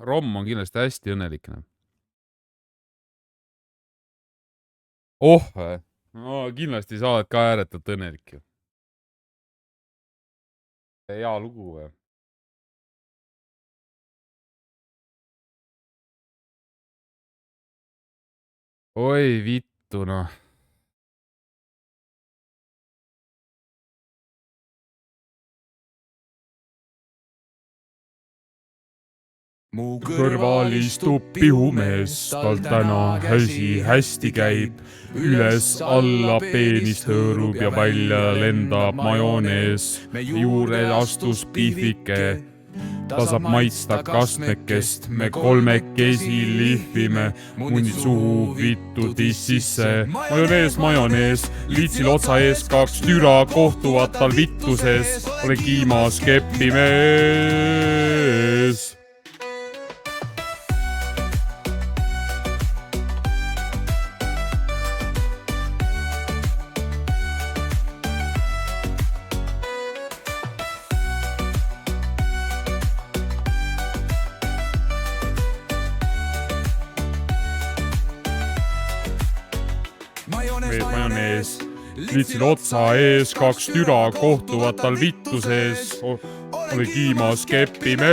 Romm on kindlasti hästi õnnelik. Oh, no kindlasti sa oled ka ääretult õnnelik ju. Hea lugu või? Oi vittu noh. Mu kõrval istub pihumees, tal täna hästi käib. Üles alla peenist hõõrub ja välja lendab majonees. Me juurde astus pihvike, ta saab maitsta kastmekest. Me kolmekesi lihvime, munid suhu vittu tississe. Majonees, liitsil otsa ees 2 türa kohtuvad tal vittuses. Olen kiimas keppimees. Majonees, liitsil otsa ees 2 türa kohtuvad tal vittuses. Oli kiimas keppimees.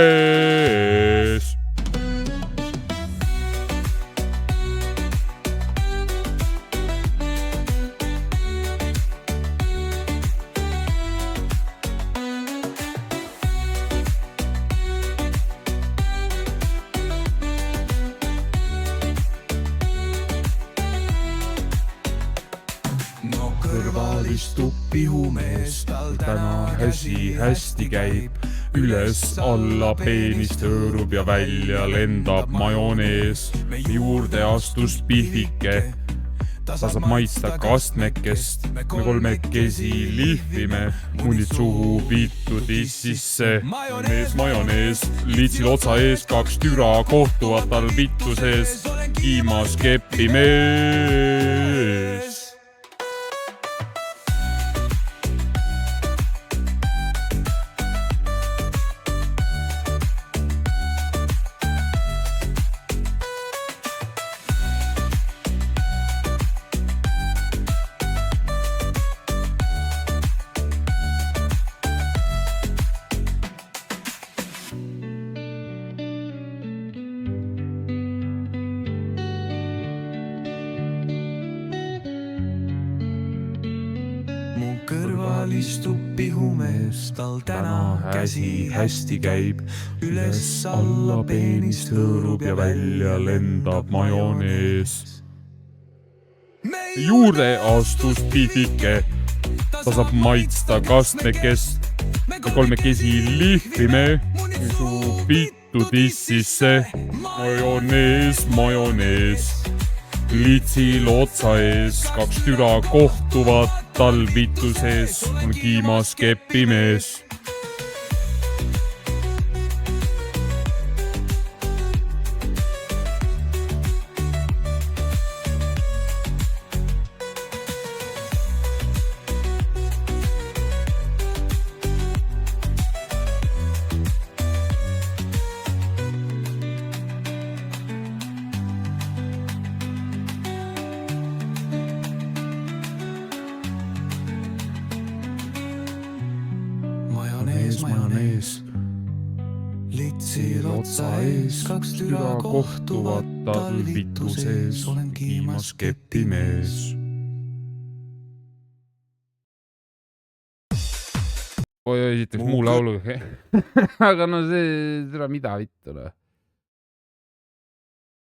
Kõrval istub pihumees, tal täna hästi käib. Üles alla peenist hõõrub ja välja lendab majonees. Juurde astus pihvike, ta saab maitsta kastmekest. Me kolmekesi lihvime, munid suhu vittu tississe. Majonees, liitsil otsa ees 2 türa kohtuvad tal vittuses. Kiimas keppimees. Mu kõrval istub pihumees, tal täna hästi käib. Üles alla peenist hõõrub ja välja lendab majonees. Juurde astus pihvike, ta saab maitsta kastmekest. Me kolmekesi lihvime, suhu vittu tississe. Majonees. Liitsil otsa ees 2 türa kohtuvad tal vittuses. On kiimas keppimees. Majonees. Liitsil otsa ees 2 türa kohtuvad tal vittuses. Olen kiimas keppimees. Oi, esiteks muu laulu. Aga no see, mida vittu noh.